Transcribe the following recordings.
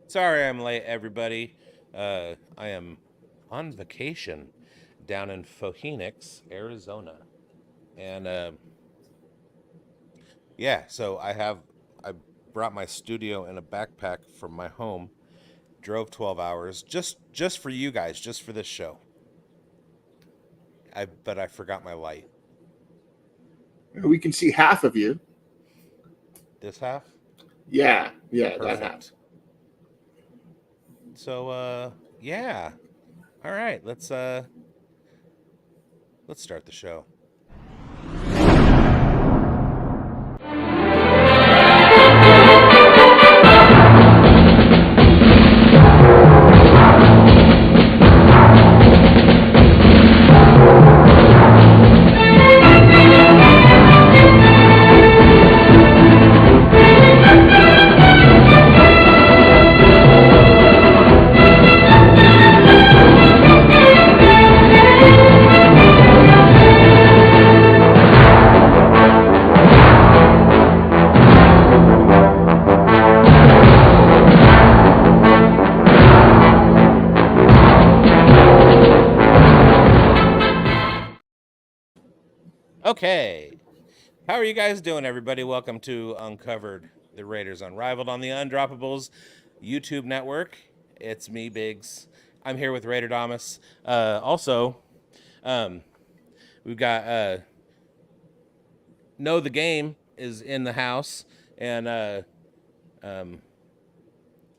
Sorry I'm late, everybody. I am on vacation down in Phoenix, Arizona. And yeah, so I brought my studio in a backpack from my home, drove 12 hours just for you guys, just for this show. But I forgot my light. We can see half of you. This half? Yeah, that half. Perfect. So yeah. All right, let's start the show. Okay. How are you guys doing, everybody? Welcome to Uncovered, the Raiders Unrivaled on the Undroppables YouTube network. It's me, Biggs. I'm here with Raider Damas. Also, um, we've got Know the Game is in the house, and um,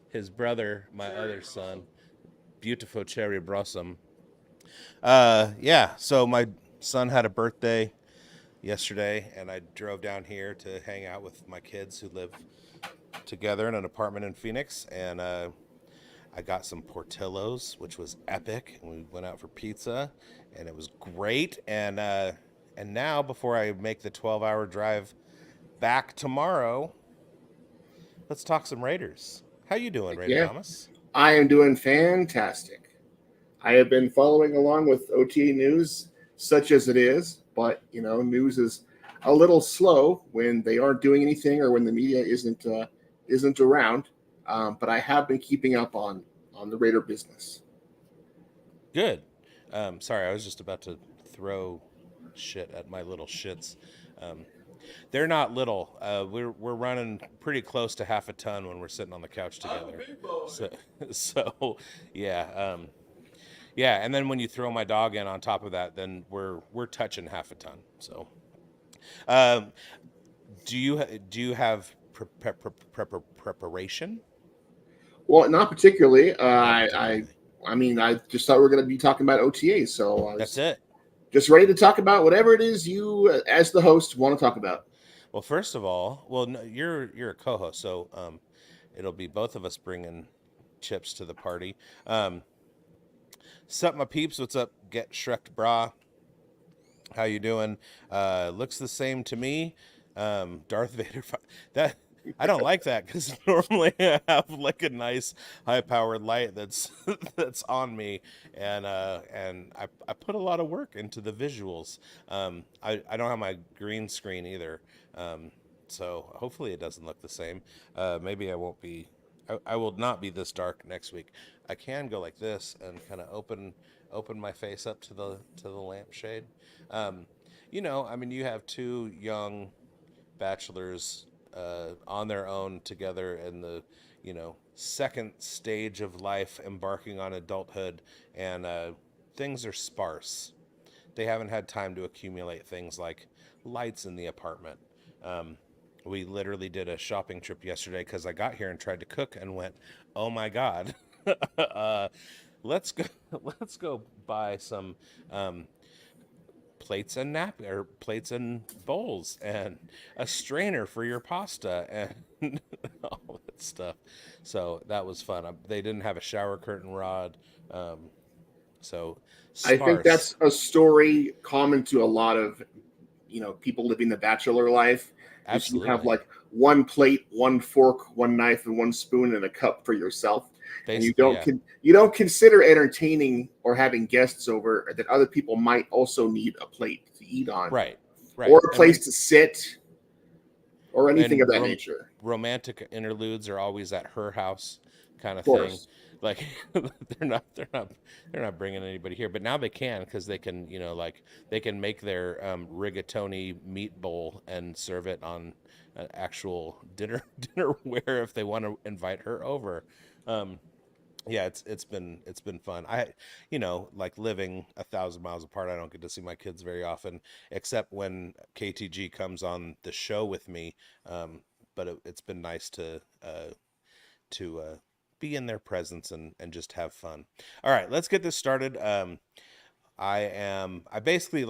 his brother, my other son, beautiful Cherry Blossom. Yeah, so my son had a birthday yesterday, and I drove down here to hang out with my kids who live together in an apartment in Phoenix, and I got some Portillo's, which was epic, and we went out for pizza, and it was great. And now, before I make the 12-hour drive back tomorrow, let's talk some Raiders. How you doing, Heck Raider yeah, Thomas? I am doing fantastic. I have been following along with OTA news, such as it is, but news is a little slow when they aren't doing anything or when the media isn't around. But I have been keeping up on the Raider business. Good. Sorry, I was just about to throw shit at my little shits. Um, they're not little. We're running pretty close to half a ton when we're sitting on the couch together. So so yeah. Yeah, and then when you throw my dog in on top of that, then we're touching half a ton. So, um, do you have preparation? Well, not particularly. Not I particularly. I mean, I just thought we were going to be talking about OTAs, so I That's was it. just ready to talk about whatever it is you, as the host, want to talk about. Well, first of all, well, no, you're a co-host, so it'll be both of us bringing chips to the party. Um, sup, my peeps? What's up? Get Shrek Bra. How you doing? Looks the same to me. Darth Vader. That I don't like that because normally I have like a nice high-powered light that's that's on me, and I put a lot of work into the visuals. I don't have my green screen either, so hopefully it doesn't look the same. Maybe I won't be. I will not be this dark next week. I can go like this and kind of open my face up to the lampshade. Um, I mean, you have two young bachelors on their own together in the, second stage of life, embarking on adulthood, and things are sparse. They haven't had time to accumulate things like lights in the apartment. Um, we literally did a shopping trip yesterday because I got here and tried to cook and went, "Oh my god, uh, let's go, let's go buy some um, plates and plates and bowls and a strainer for your pasta and all that stuff." So that was fun. They didn't have a shower curtain rod, um, so I think sparse. that's a story common to a lot of people living the bachelor life. Is you have Absolutely. like one plate, one fork, one knife, and one spoon, and a cup for yourself, and you Basically, don't yeah. you don't consider entertaining or having guests over that other people might also need a plate to eat on Right. or Right. a And place when to sit. or anything of And that nature. romantic interludes are always at her house, kind Of of thing. course. Like they're not bringing anybody here, but now they can because they can, like they can make their rigatoni meat bowl and serve it on an actual dinnerware if they want to invite her over. Um, yeah, it's been fun. Like living 1,000 miles apart, I don't get to see my kids very often, except when KTG comes on the show with me. Um, but it's been nice to be in their presence and just have fun. All right, let's get this started. I basically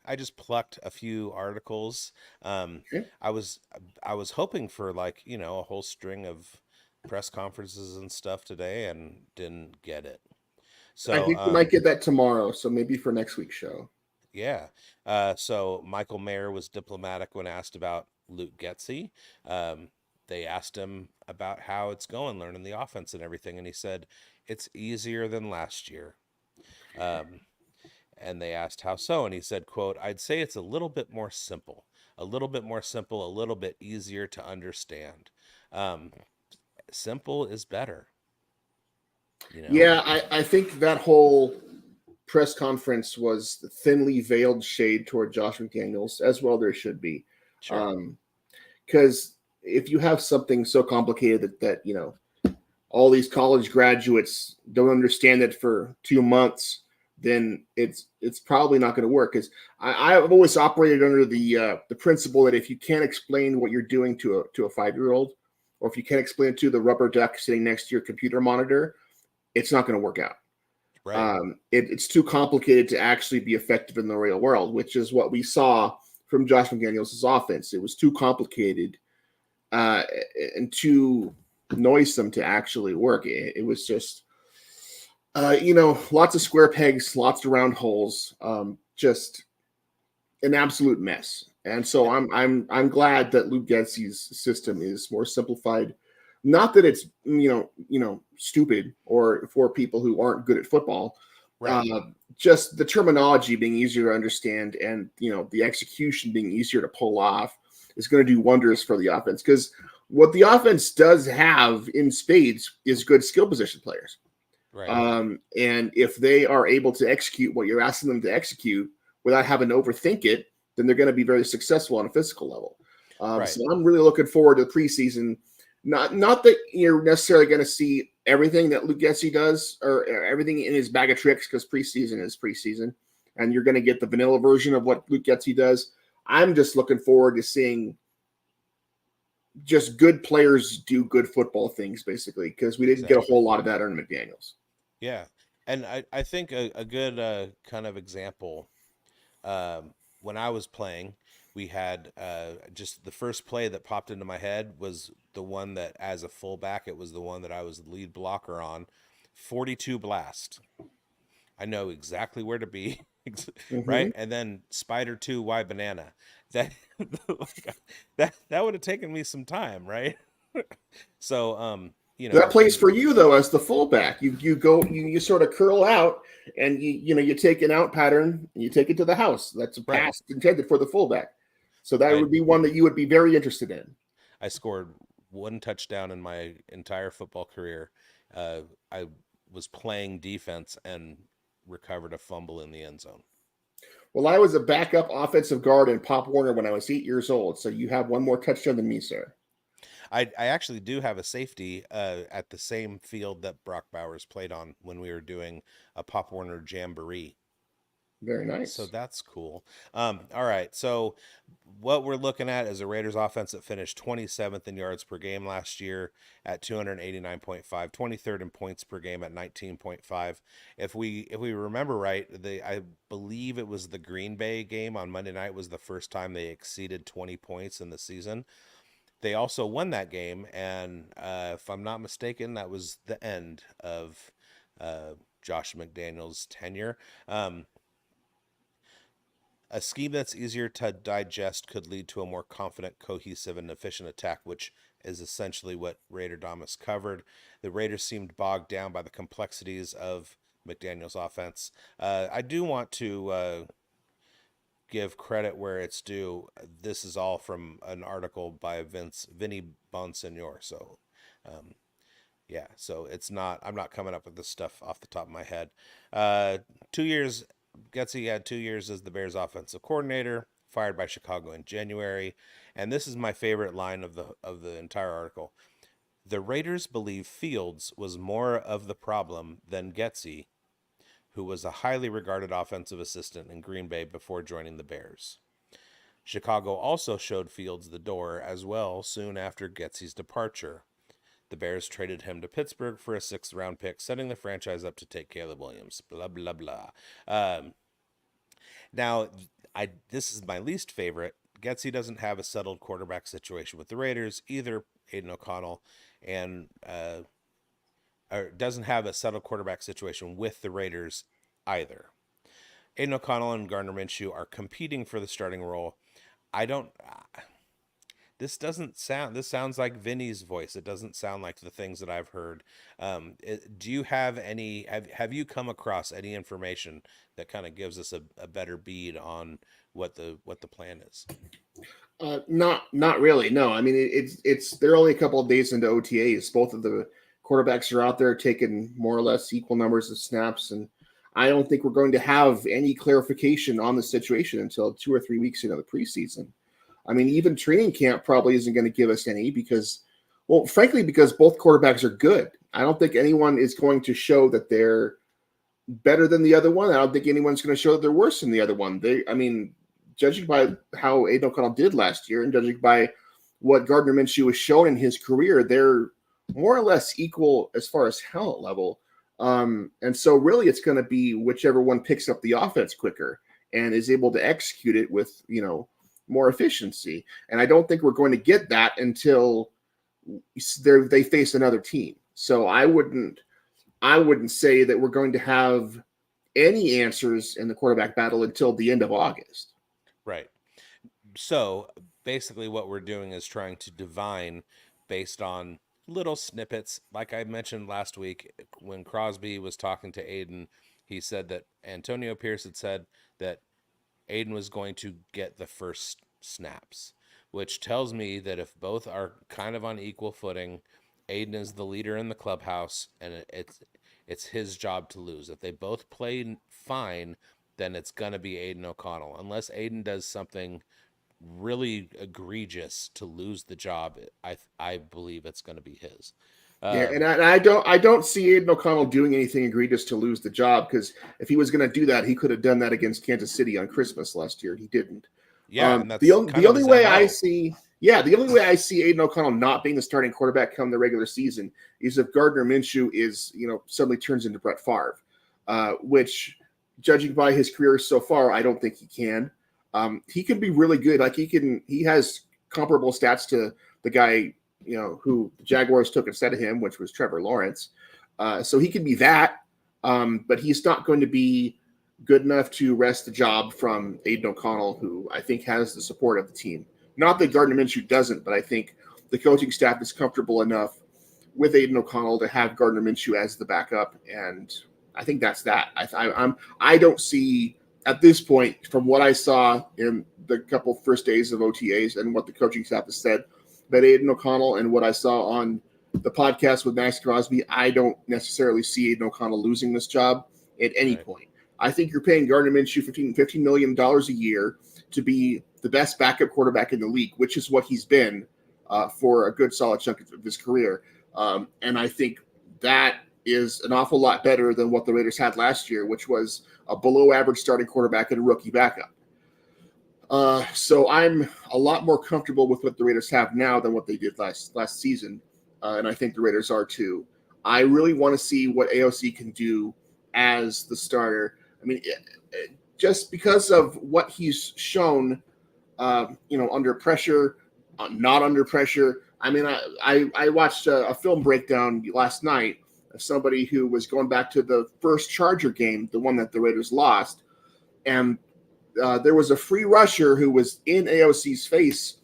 I just plucked a few articles. Okay. I was I was hoping for a whole string of press conferences and stuff today and didn't get it. I So think we might get that tomorrow, so maybe for next week's show. yeah. So Michael Mayer was diplomatic when asked about Luke Getzey. Um, they asked him about how it's going, learning the offense and everything, and he said it's easier than last year. Um, and they asked how so, and he said, "quote I'd say it's a little bit more simple, a little bit more simple, a little bit easier to understand. Um, Simple is better, you know." Yeah, I think that whole press conference was thinly veiled shade toward Josh McDaniels, as well there should be. Sure. Because if you have something so complicated that all these college graduates don't understand it for 2 months, then it's probably not going to work. Because I've always operated under the principle that if you can't explain what you're doing to a 5-year-old, or if you can't explain it to the rubber duck sitting next to your computer monitor, it's not going to work out. Right. It's too complicated to actually be effective in the real world, which is what we saw from Josh McDaniels' offense. It was too complicated uh, and too noisome to actually work. It was just, lots of square pegs, lots of round holes, just an absolute mess. And so I'm glad that Luke Getzey's system is more simplified. Not that it's stupid or for people who aren't good at football. Right. Uh, just the terminology being easier to understand, and the execution being easier to pull off is going to do wonders for the offense. Because what the offense does have in spades is good skill position players. Right. And if they are able to execute what you're asking them to execute without having to overthink it, then they're going to be very successful on a physical level. Right. So I'm really looking forward to the preseason. Not that you're necessarily going to see everything that Luke Getzey does or everything in his bag of tricks, because preseason is preseason, and you're going to get the vanilla version of what Luke Getzey does. I'm just looking forward to seeing just good players do good football things, basically, because we didn't get a Exactly. whole lot of that under McDaniels. Yeah. And I think a good kind of example, when I was playing, we had just the first play that popped into my head was the one that, as a fullback, it was the one that I was the lead blocker on. 42 blast. I know exactly where to be, Mm-hmm. right? And then Spider 2 Y banana. That that would have taken me some time, right? So That plays and for you though as the fullback. You go you sort of curl out, and you take an out pattern and you take it to the house. That's a right. pass intended for the fullback. So that I would be one that you would be very interested in. I scored one touchdown in my entire football career. I was playing defense and recovered a fumble in the end zone. Well, I was a backup offensive guard in Pop Warner when I was 8 years old. So you have one more touchdown than me, sir. I actually do have a safety at the same field that Brock Bowers played on when we were doing a Pop Warner jamboree. Very So nice. that's cool. All right. So what we're looking at is a Raiders offense that finished 27th in yards per game last year at 289.5, 23rd in points per game at 19.5. If we remember right, I believe it was the Green Bay game on Monday night was the first time they exceeded 20 points in the season. They also won that game, and if I'm not mistaken, that was the end of Josh McDaniels' tenure. A scheme that's easier to digest could lead to a more confident, cohesive, and efficient attack, which is essentially what Raider Damas covered. The Raiders seemed bogged down by the complexities of McDaniel's offense. I do want to give credit where it's due. This is all from an article by Vinny Bonsignor. So, um, yeah, so it's not, I'm not coming up with this stuff off the top of my head. 2 years, Getsy had 2 years as the Bears offensive coordinator, fired by Chicago in January. And this is my favorite line of the entire article. The Raiders believe Fields was more of the problem than Getsy, who was a highly regarded offensive assistant in Green Bay before joining the Bears. Chicago also showed Fields the door as well soon after Getsy's departure. The Bears traded him to Pittsburgh for a sixth-round pick, setting the franchise up to take Caleb Williams. Blah blah blah. Now, this is my least favorite. Getsy doesn't have a settled quarterback situation with the Raiders either. Aiden O'Connell and or doesn't have a settled quarterback situation with the Raiders either. Aiden O'Connell and Gardner Minshew are competing for the starting role. I don't. This doesn't sound. This sounds like Vinny's voice. It doesn't sound like the things that I've heard. Do you have any? Have you come across any information that kind of gives us a better bead on what the plan is? Not really. No, I mean it's they're only a couple of days into OTAs. Both of the quarterbacks are out there taking more or less equal numbers of snaps, and I don't think we're going to have any clarification on the situation until 2 or 3 weeks into the preseason. I mean, even training camp probably isn't going to give us any because, well, frankly, because both quarterbacks are good. I don't think anyone is going to show that they're better than the other one. I don't think anyone's going to show that they're worse than the other one. Judging by how Aiden O'Connell did last year and judging by what Gardner Minshew has shown in his career, they're more or less equal as far as talent level. And so really it's going to be whichever one picks up the offense quicker and is able to execute it with, more efficiency. And I don't think we're going to get that until they face another team. So I wouldn't say that we're going to have any answers in the quarterback battle until the end of August. Right. So basically what we're doing is trying to divine based on little snippets. Like I mentioned last week, when Crosby was talking to Aiden, he said that Antonio Pierce had said that Aiden was going to get the first snaps, which tells me that if both are kind of on equal footing, Aiden is the leader in the clubhouse, and it's his job to lose. If they both play fine, then it's going to be Aiden O'Connell. Unless Aiden does something really egregious to lose the job, I believe it's going to be his. Yeah, and I don't see Aiden O'Connell doing anything egregious to lose the job, because if he was going to do that, he could have done that against Kansas City on Christmas last year. He didn't. Yeah, and that's the only way I see Aiden O'Connell not being the starting quarterback come the regular season is if Gardner Minshew is suddenly turns into Brett Favre, which, judging by his career so far, I don't think he can. He can be really good. Like he has comparable stats to the guy who the Jaguars took instead of him, which was Trevor Lawrence. So he can be that, but he's not going to be good enough to wrest the job from Aiden O'Connell, who I think has the support of the team. Not that Gardner Minshew doesn't, but I think the coaching staff is comfortable enough with Aiden O'Connell to have Gardner Minshew as the backup, and I think that's that. I don't see at this point, from what I saw in the couple first days of OTAs and what the coaching staff has said, that Aiden O'Connell and what I saw on the podcast with Max Crosby, I don't necessarily see Aiden O'Connell losing this job at any point. I think you're paying Gardner Minshew $15 million a year to be the best backup quarterback in the league, which is what he's been for a good solid chunk of his career. And I think that is an awful lot better than what the Raiders had last year, which was a below average starting quarterback and a rookie backup. So I'm a lot more comfortable with what the Raiders have now than what they did last season. And I think the Raiders are too. I really want to see what AOC can do as the starter. I mean, just because of what he's shown, under pressure, not under pressure. I mean, I watched a film breakdown last night of somebody who was going back to the first Charger game, the one that the Raiders lost. And there was a free rusher who was in AOC's face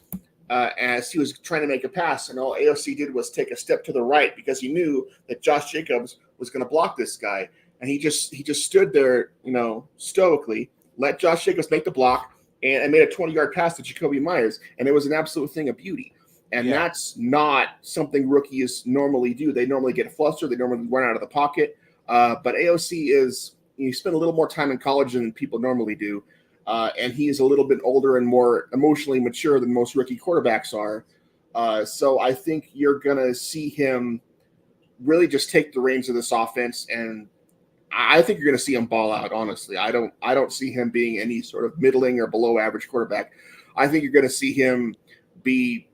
as he was trying to make a pass. And all AOC did was take a step to the right because he knew that Josh Jacobs was going to block this guy. And he just stood there, stoically, let Josh Jacobs make the block, and I made a 20-yard pass to Jacoby Myers, and it was an absolute thing of beauty. And Yeah. that's not something rookies normally do. They normally get flustered. They normally run out of the pocket. But AOC is, you spend a little more time in college than people normally do. And he is a little bit older and more emotionally mature than most rookie quarterbacks are. So I think you're going to see him really just take the reins of this offense, and I think you're going to see him ball out. Honestly, I don't see him being any sort of middling or below average quarterback. I think you're going to see him be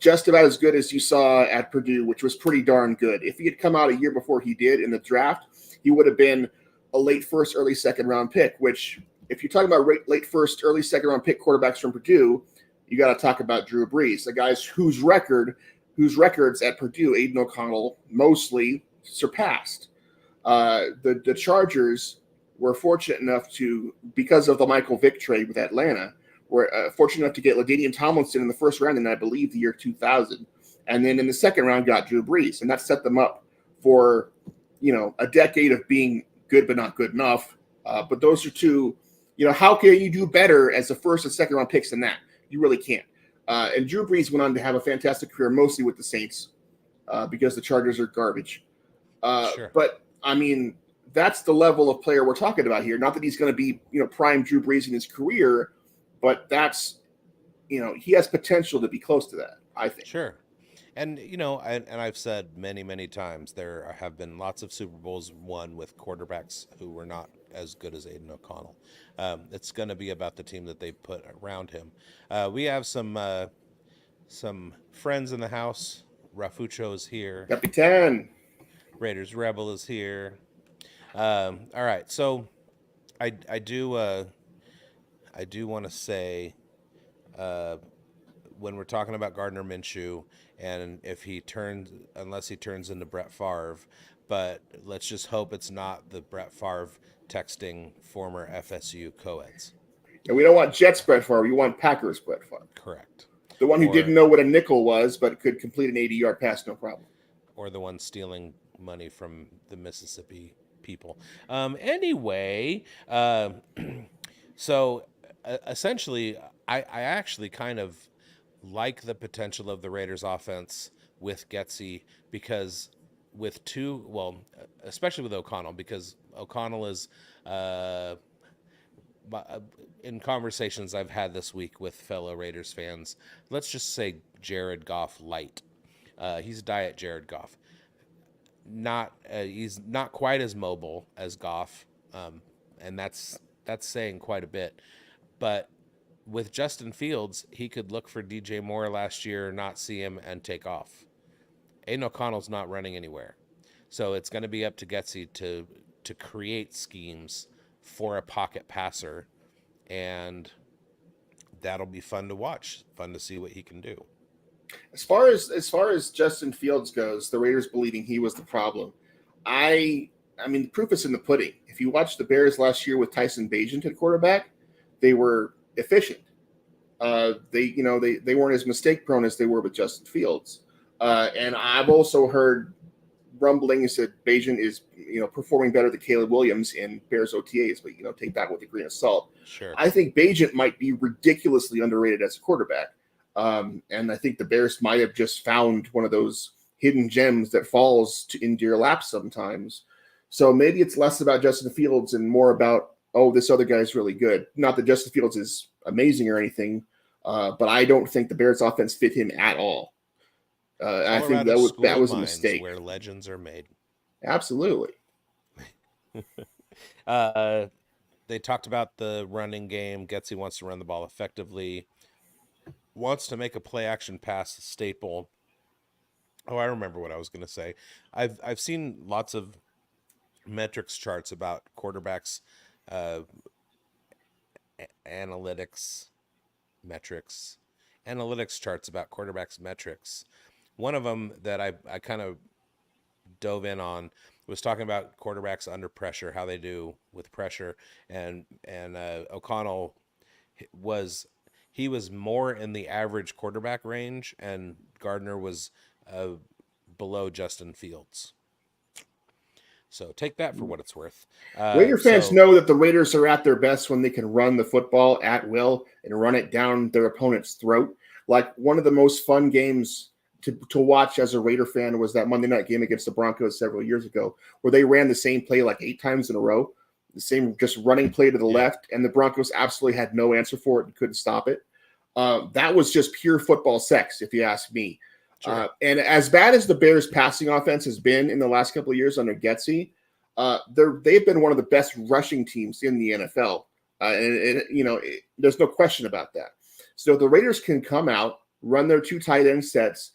just about as good as you saw at Purdue, which was pretty darn good. If he had come out a year before he did in the draft, he would have been a late first, early second round pick. Which, if you're talking about late first, early second round pick quarterbacks from Purdue, you got to talk about Drew Brees, the guys whose records at Purdue, Aiden O'Connell mostly surpassed. The Chargers were fortunate enough to, because of the Michael Vick trade with Atlanta, were fortunate enough to get LaDainian Tomlinson in the first round in, I believe, the year 2000. And then in the second round got Drew Brees. And that set them up for, a decade of being good but not good enough. But those are two, how can you do better as the first and second round picks than that? You really can't. And Drew Brees went on to have a fantastic career, mostly with the Saints, because the Chargers are garbage. Sure. But I mean, that's the level of player we're talking about here. Not that he's going to be, prime Drew Brees in his career, but that's, he has potential to be close to that, I think. Sure. And and I've said many, many times there have been lots of Super Bowls won with quarterbacks who were not as good as Aiden O'Connell. It's going to be about the team that they put around him. We have some friends in the house. Rafucho is here. Capitan. Raiders Rebel is here. All right, so I do want to say uh, when we're talking about Gardner Minshew, and if he turns, unless he turns into Brett Favre, but let's just hope it's not the Brett Favre texting former FSU co-eds. And we don't want Jets Brett Favre. We want Packers Brett Favre. Correct. The one who didn't Or know what a nickel was, but could complete an 80-yard pass, no problem. or the one stealing money from the Mississippi people. Anyway, so essentially, I actually kind of like the potential of the Raiders offense with Getsy because with two, well, especially with O'Connell, because O'Connell is in conversations I've had this week with fellow Raiders fans, let's just say Jared Goff light. He's diet Jared Goff. Not he's not quite as mobile as Goff, and that's saying quite a bit. But with Justin Fields, he could look for DJ Moore last year, not see him, and take off. Aiden O'Connell's not running anywhere, so it's going to be up to Getsy to create schemes for a pocket passer, and that'll be fun to watch, fun to see what he can do. As far as Justin Fields goes, the Raiders believing he was the problem. I mean, the proof is in the pudding. If you watch the Bears last year with Tyson Bagent at quarterback, they were efficient. They weren't as mistake prone as they were with Justin Fields. And I've also heard rumblings that Bagent is performing better than Caleb Williams in Bears OTAs, but take that with a grain of salt. Sure. I think Bagent might be ridiculously underrated as a quarterback. And I think the Bears might have just found one of those hidden gems that falls into your lap sometimes. So maybe it's less about Justin Fields and more about, oh, this other guy's really good. Not that Justin Fields is amazing or anything, but I don't think the Bears offense fit him at all. I think Colorado that was School that of was a Mines, mistake. where legends are made. Absolutely. uh, they talked about the running game. Getsy wants to run the ball effectively. Wants to make a play action pass staple. Oh, I remember what I was going to say. I've seen lots of metrics charts about quarterbacks, uh, analytics metrics, analytics charts about quarterbacks metrics. One of them that I kind of dove in on was talking about quarterbacks under pressure, how they do with pressure, and O'Connell was he was more in the average quarterback range, and Gardner was uh, below Justin Fields. So take that for what it's worth. Raider fans So know that the Raiders are at their best when they can run the football at will and run it down their opponent's throat. Like one of the most fun games to watch as a Raider fan was that Monday night game against the Broncos several years ago, where they ran the same play like 8 times in a row, the same just running play to the yeah, left, and the Broncos absolutely had no answer for it and couldn't stop it. That was just pure football sex, if you ask me. sure. And as bad as the Bears' passing offense has been in the last couple of years under Getsy, they've been one of the best rushing teams in the NFL, there's no question about that. So if the Raiders can come out, run their 2 tight end sets,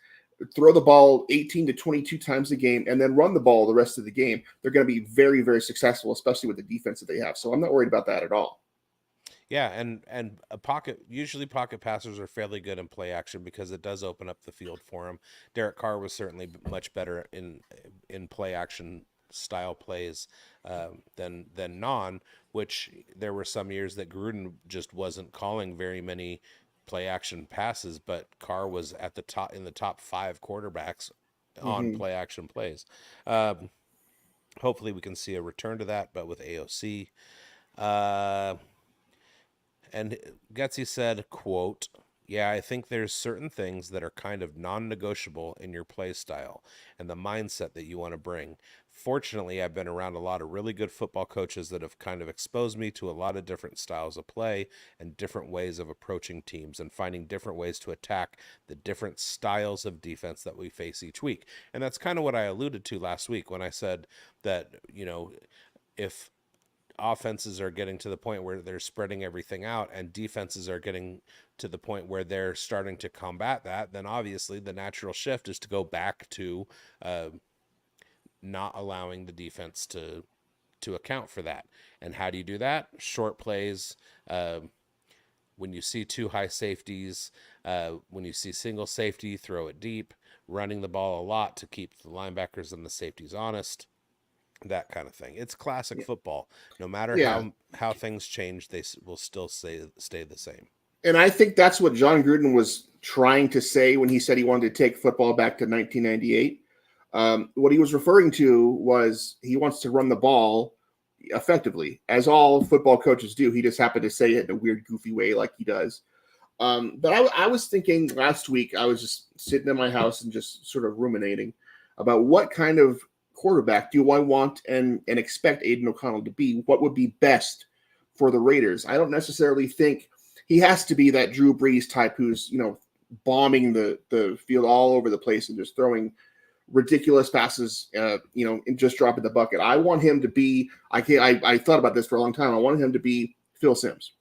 throw the ball 18 to 22 times a game, and then run the ball the rest of the game, they're going to be very, very successful, especially with the defense that they have. So I'm not worried about that at all. Yeah, and a pocket usually pocket passers are fairly good in play action because it does open up the field for them. Derek Carr was certainly much better in play action style plays than non. Which there were some years that Gruden just wasn't calling very many play action passes, but Carr was at the top in the top 5 quarterbacks on Mm-hmm. play action plays. Um, Hopefully, we can see a return to that, but with AOC. Uh, and Gutsy said, quote, yeah, I think there's certain things that are kind of non-negotiable in your play style and the mindset that you want to bring. Fortunately, I've been around a lot of really good football coaches that have kind of exposed me to a lot of different styles of play and different ways of approaching teams and finding different ways to attack the different styles of defense that we face each week. And that's kind of what I alluded to last week when I said that, if offenses are getting to the point where they're spreading everything out and defenses are getting to the point where they're starting to combat that, then obviously the natural shift is to go back to uh, not allowing the defense to account for that. And how do you do that? Short plays. When you see 2 high safeties, when you see single safety, throw it deep, running the ball a lot to keep the linebackers and the safeties honest, that kind of thing. It's classic Yeah. football. No matter Yeah. how things change, they will still stay the same. And I think that's what John Gruden was trying to say when he said he wanted to take football back to 1998. What he was referring to was he wants to run the ball effectively, as all football coaches do. He just happened to say it in a weird, goofy way, like he does. But I was thinking last week, I was just sitting in my house and just sort of ruminating about what kind of quarterback do I want and expect Aiden O'Connell to be? What would be best for the Raiders? I don't necessarily think he has to be that Drew Brees type who's, bombing the field all over the place and just throwing ridiculous passes, and just dropping the bucket. I want him to be. I thought about this for a long time. I wanted him to be Phil Simms.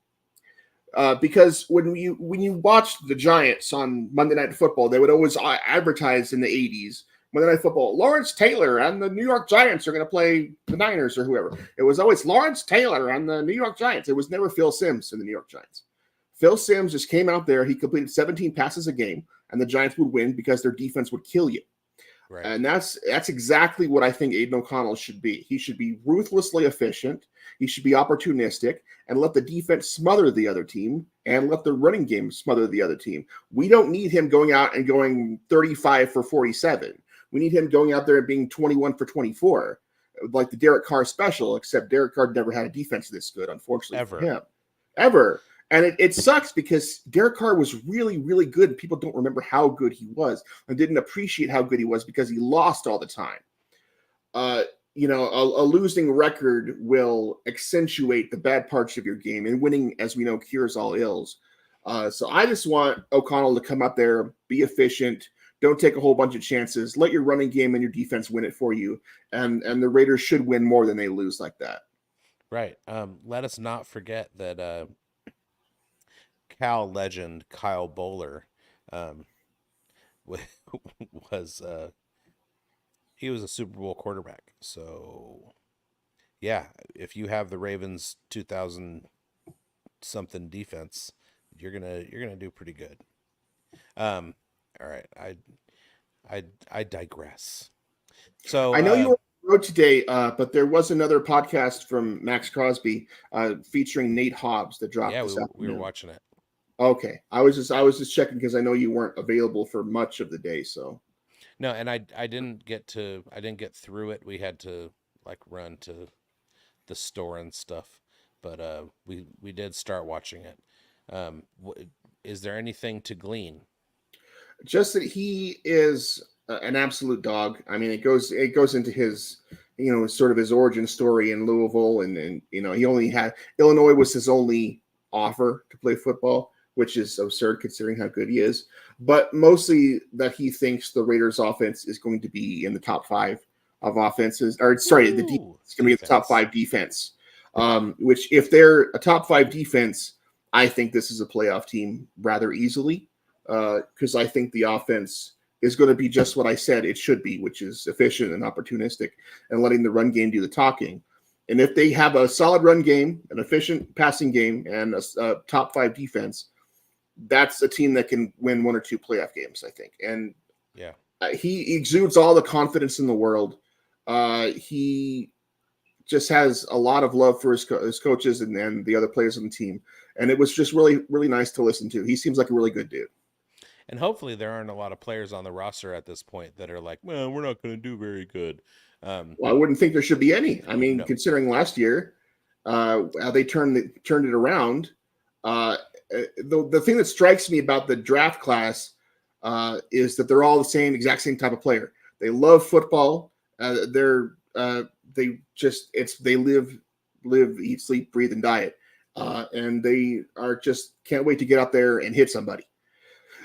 Because when you watched the Giants on Monday Night Football, they would always advertise in the '80s Monday Night Football. Lawrence Taylor and the New York Giants are going to play the Niners or whoever. It was always Lawrence Taylor and the New York Giants. It was never Phil Simms in the New York Giants. Phil Simms just came out there. He completed 17 passes a game, and the Giants would win because their defense would kill you. Right. And that's exactly what I think Aiden O'Connell should be. He should be ruthlessly efficient. He should be opportunistic and let the defense smother the other team and let the running game smother the other team. We don't need him going out and going 35 for 47. We need him going out there and being 21 for 24, like the Derek Carr special, except Derek Carr never had a defense this good, unfortunately for him. Ever. And it sucks because Derek Carr was really, really good. People don't remember how good he was and didn't appreciate how good he was because he lost all the time. A losing record will accentuate the bad parts of your game, and winning, as we know, cures all ills. So I just want O'Connell to come out there, be efficient, don't take a whole bunch of chances, let your running game and your defense win it for you, and the Raiders should win more than they lose like that. Right. Let us not forget that Cal legend Kyle Bowler um, was he was a Super Bowl quarterback. So yeah, if you have the Ravens 2000 something defense, you're gonna do pretty good. Um, all right, I digress. So I know you were on the road today, but there was another podcast from Max Crosby featuring Nate Hobbs that dropped yeah, this we were afternoon. watching it. Okay, I was just checking because I know you weren't available for much of the day. So No, and I didn't get through it. We had to like run to the store and stuff, but we did start watching it. Is there anything to glean? Just that he is an absolute dog. I mean, it goes into his, sort of his origin story in Louisville, and he only had Illinois was his only offer to play football, which is absurd considering how good he is. But mostly that he thinks the Raiders offense is going to be in the top five of offenses, or sorry, the defense Ooh, is going to be in the top defense. five defense. Which if they're a top five defense, I think this is a playoff team rather easily, because I think the offense is going to be just what I said it should be, which is efficient and opportunistic and letting the run game do the talking. And if they have a solid run game, an efficient passing game, and a top five defense, that's a team that can win one or two playoff games, I think. And Yeah. he exudes all the confidence in the world. He just has a lot of love for his coaches and the other players on the team. And it was just really, really nice to listen to. He seems like a really good dude. And hopefully there aren't a lot of players on the roster at this point that are like, well, we're not going to do very good. Well, I wouldn't think there should be any. I mean, No, considering last year, how they turned it around. The thing that strikes me about the draft class is that they're all the exact same type of player. They love football. They live, eat, sleep, breathe, and diet, and they are just can't wait to get out there and hit somebody.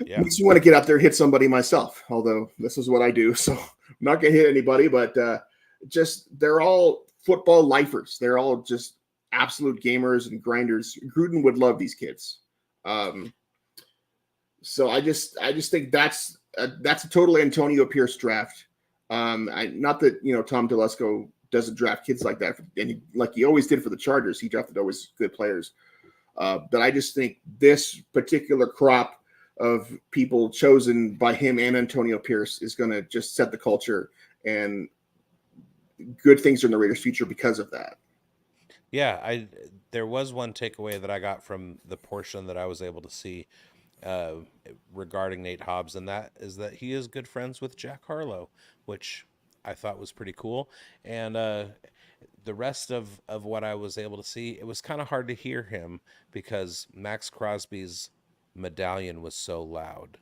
yeah. Makes me want to get out there and hit somebody myself. Although this is what I do, so I'm not gonna hit anybody. But just they're all football lifers. They're all just absolute gamers and grinders. Gruden would love these kids. So I just think that's a total Antonio Pierce draft. Not that Tom Telesco doesn't draft kids like that, and like he always did for the Chargers, he drafted always good players. But I just think this particular crop of people chosen by him and Antonio Pierce is going to just set the culture, and good things are in the Raiders' future because of that. Yeah, there was one takeaway that I got from the portion that I was able to see uh, regarding Nate Hobbs, and that is that he is good friends with Jack Harlow, which I thought was pretty cool. And the rest of what I was able to see, it was kind of hard to hear him because Max Crosby's medallion was so loud.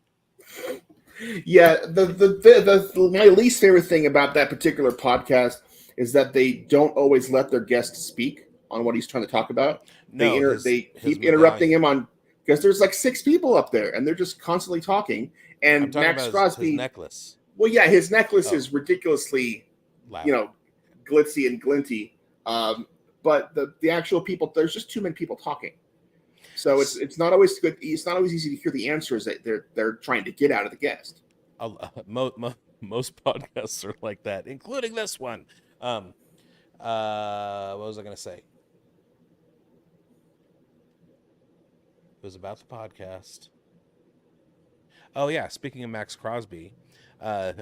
Yeah, my least favorite thing about that particular podcast is that they don't always let their guest speak on what he's trying to talk about. No, They his keep interrupting medallion. him on because there's like six people up there and they're just constantly talking. I'm And talking Max about his Crosby, necklace. well, yeah, his necklace Oh, is ridiculously, you loud. know, glitzy and glinty. But the actual people, there's just too many people talking. So it's not always good. It's not always easy to hear the answers that they're trying to get out of the guest. Most podcasts are like that, including this one. Um, what was I going to say? It was about the podcast. Oh yeah, speaking of Max Crosby, I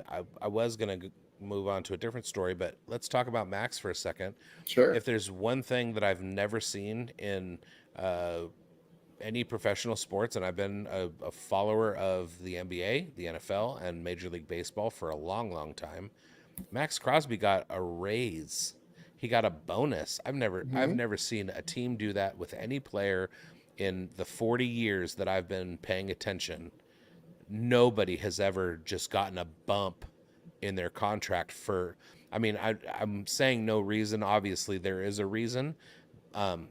was gonna move on to a different story, but let's talk about Max for a second. Sure. If there's one thing that I've never seen in uh, any professional sports, and I've been a follower of the NBA, the NFL, and Major League Baseball for a long, long time, Max Crosby got a raise. He got a bonus. I've Hmm. never seen a team do that with any player in the 40 years that I've been paying attention. Nobody has ever just gotten a bump in their contract for, I mean, I'm saying no reason. Obviously there is a reason. Um,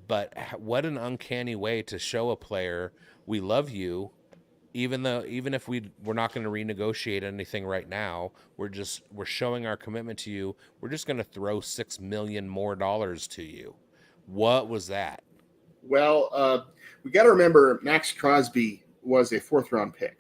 but what an uncanny way to show a player we love you, even if we're not going to renegotiate anything right now. We're showing our commitment to you. We're just going to throw $6 million more to you. What was that? Well, we got to remember Max Crosby was a fourth round pick.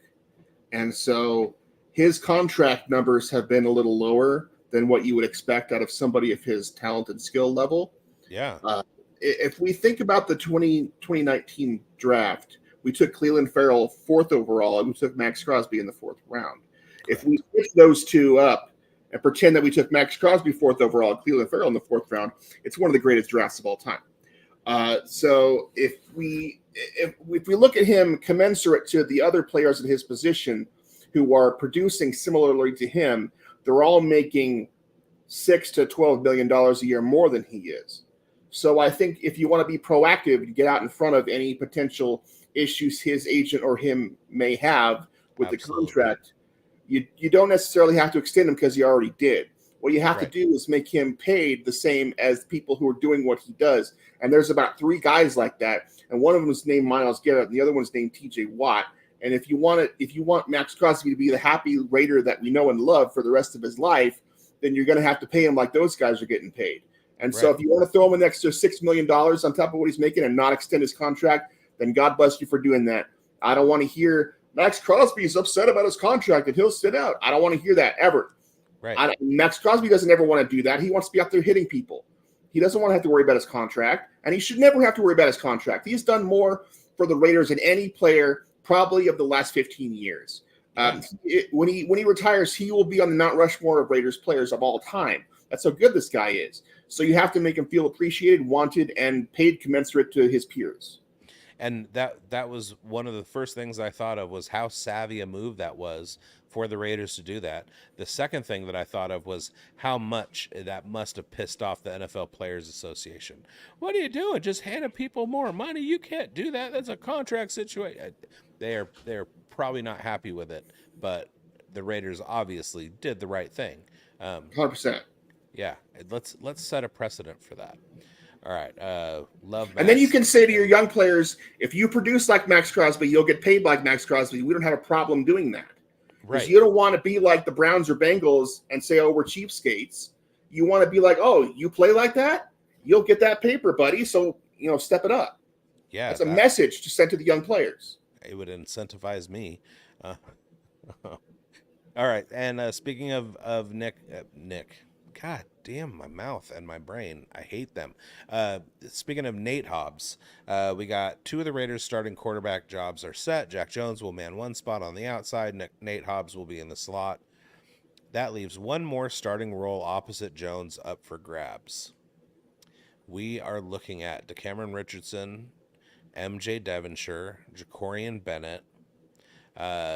And so his contract numbers have been a little lower than what you would expect out of somebody of his talent and skill level. Yeah, Uh, if we think about the 2019 draft, we took Cleveland Farrell fourth overall, and we took Max Crosby in the fourth round. If we correct. switch those two up and pretend that we took Max Crosby fourth overall and Cleveland Farrell in the fourth round, it's one of the greatest drafts of all time. So if we look at him commensurate to the other players in his position who are producing similarly to him, they're all making $6 to $12 million a year more than he is. So I think if you want to be proactive to get out in front of any potential issues his agent or him may have with the Absolutely. contract, you don't necessarily have to extend him because you already did. What you have to Right. do is make him paid the same as people who are doing what he does. And there's about 3 guys like that, and one of them is named Miles Garrett, and the other one's named T.J. Watt. And if you want Max Crosby to be the happy Raider that we know and love for the rest of his life, then you're going to have to pay him like those guys are getting paid. And so Right. if you want to throw him an extra $6 million on top of what he's making and not extend his contract, then God bless you for doing that. I don't want to hear Max Crosby is upset about his contract and he'll sit out. I don't want to hear that ever. Right. Max Crosby doesn't ever want to do that. He wants to be out there hitting people. He doesn't want to have to worry about his contract, and he should never have to worry about his contract. He's done more for the Raiders than any player probably of the last 15 years. When he retires, he will be on the Mount Rushmore of Raiders players of all time. That's how good this guy is. So you have to make him feel appreciated, wanted, and paid commensurate to his peers. And that was one of the first things I thought of, was how savvy a move that was for the Raiders to do that. The second thing that I thought of was how much that must have pissed off the NFL Players Association. What are you doing? Just handing people more money? You can't do that. That's a contract situation. They're probably not happy with it, but the Raiders obviously did the right thing. 100%. Yeah, let's set a precedent for that. All right, love Max. And then you can say to your young players, if you produce like Max Crosby, you'll get paid like Max Crosby. We don't have a problem doing that. Because you don't want to be like the Browns or Bengals and say, oh, we're cheapskates. You want to be like, oh, you play like that? You'll get that paper, buddy. So, step it up. Yeah. That's a message to send to the young players. It would incentivize me. All right, and speaking of Nick, God damn, my mouth and my brain, I hate them. Speaking of Nate Hobbs, we got 2 of the Raiders' starting quarterback jobs are set. Jack Jones will man one spot on the outside. Nate Hobbs will be in the slot. That leaves one more starting role opposite Jones up for grabs. We are looking at DeCameron Richardson, MJ Devonshire, Jacorian Bennett,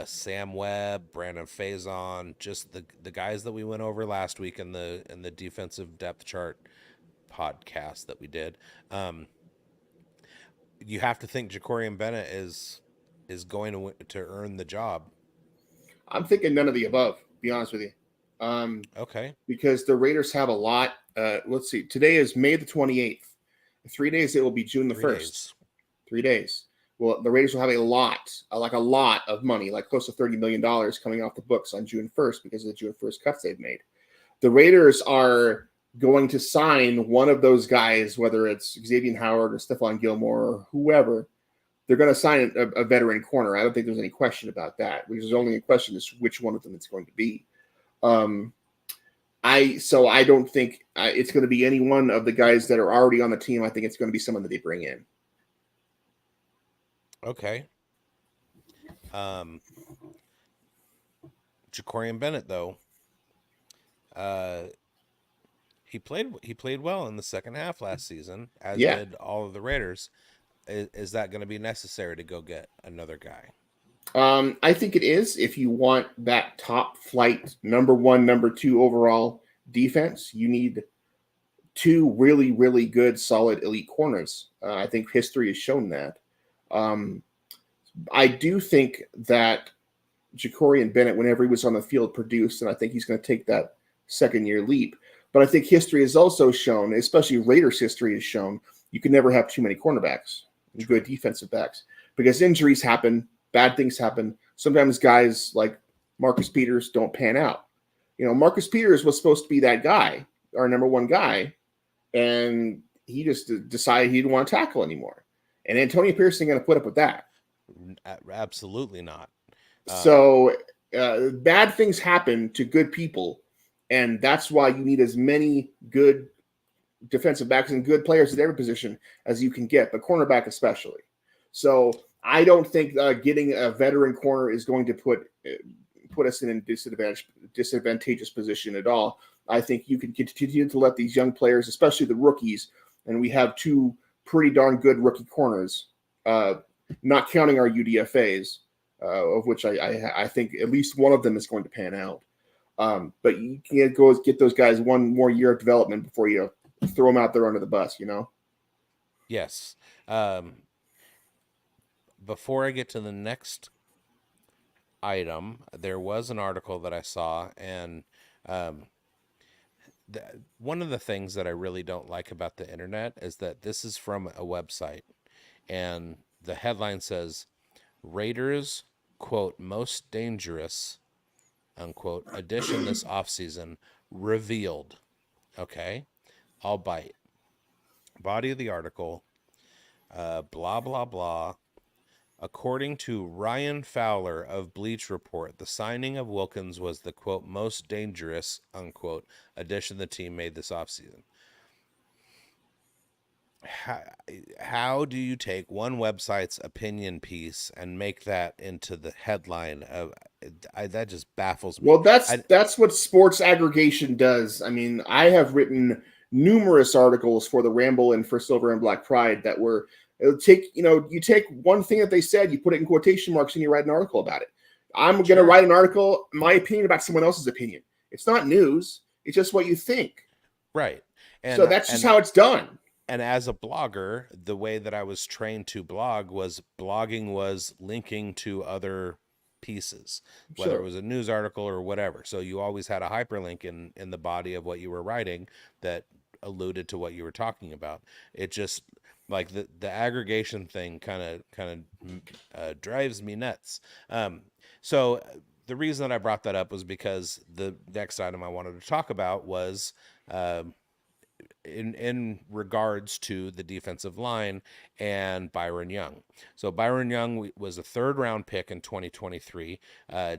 Sam Webb, Brandon Faison, just the guys that we went over last week in the defensive depth chart podcast that we did. You have to think Jacorian Bennett is going to earn the job. I'm thinking none of the above, to be honest with you. Okay. Because the Raiders have a lot. Let's see. Today is May the 28th. In 3 days, it will be June the 1st. 3 days. Well, the Raiders will have a lot of money, like close to $30 million coming off the books on June 1st because of the June 1st cuts they've made. The Raiders are going to sign one of those guys, whether it's Xavier Howard or Stephon Gilmore or whoever. They're going to sign a veteran corner. I don't think there's any question about that. There's only a question is which one of them it's going to be. I don't think it's going to be any one of the guys that are already on the team. I think it's going to be someone that they bring in. Okay. Jacorian Bennett, though, he played well in the second half last season, as did all of the Raiders. Is that going to be necessary to go get another guy? I think it is. If you want that top flight, number 1, number 2 overall defense, you need 2 really, really good, solid, elite corners. I think history has shown that. I do think that Jacorian Bennett, whenever he was on the field, produced, and I think he's going to take that second-year leap. But I think history has also shown, especially Raiders history has shown, you can never have too many cornerbacks, good defensive backs, because injuries happen, bad things happen. Sometimes guys like Marcus Peters don't pan out. Marcus Peters was supposed to be that guy, our number 1 guy, and he just decided he didn't want to tackle anymore. And Antonio Pierce isn't going to put up with that. Absolutely not. So bad things happen to good people, and that's why you need as many good defensive backs and good players at every position as you can get, but cornerback especially. So I don't think getting a veteran corner is going to put us in a disadvantageous position at all. I think you can continue to let these young players, especially the rookies, and we have 2 pretty darn good rookie corners, not counting our UDFAs, of which I think at least one of them is going to pan out. But you can't go get those guys one more year of development before you throw them out there under the bus. You know. Yes. Um, Before I get to the next item, there was an article that I saw, and um, one of the things that I really don't like about the internet is that this is from a website, and the headline says Raiders, quote, most dangerous, unquote, addition this offseason revealed. Okay, I'll bite. Body of the article, blah, blah, blah. According to Ryan Fowler of Bleach Report, the signing of Wilkins was the, quote, most dangerous, unquote, addition the team made this offseason. How, how do you take one website's opinion piece and make that into the headline of that just baffles me. Well, that's I that's what sports aggregation does. I mean, I have written numerous articles for the Ramble and for Silver and Black Pride that were it'll take you take one thing that they said, you put it in quotation marks, and you write an article about it. I'm going to Sure. write an article, my opinion about someone else's opinion. It's not news. It's just what you think. Right. So And that's just and how it's done. and as a blogger, the way that I was trained to blog was blogging was linking to other pieces, whether it Sure. was a news article or whatever. So you always had a hyperlink in the body of what you were writing that alluded to what you were talking about. It just like the aggregation thing kind of drives me nuts. So the reason that I brought that up was because the next item I wanted to talk about was um, in regards to the defensive line and Byron Young. So Byron Young was a third round pick in 2023.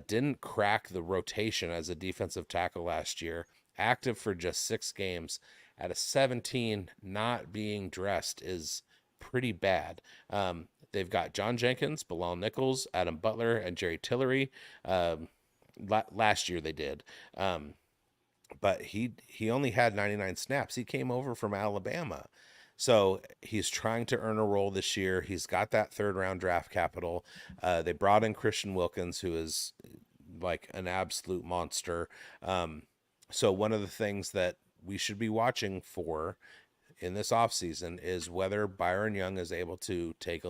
Didn't crack the rotation as a defensive tackle last year. Active for just 6 games at a 17, not being dressed is pretty bad. They've got John Jenkins, Bilal Nichols, Adam Butler, and Jerry Tillery. Um, Last year they did. But he only had 99 snaps. He came over from Alabama. So he's trying to earn a role this year. He's got that third round draft capital. They brought in Christian Wilkins, who is like an absolute monster. Um, so one of the things that we should be watching for in this offseason is whether Byron Young is able to take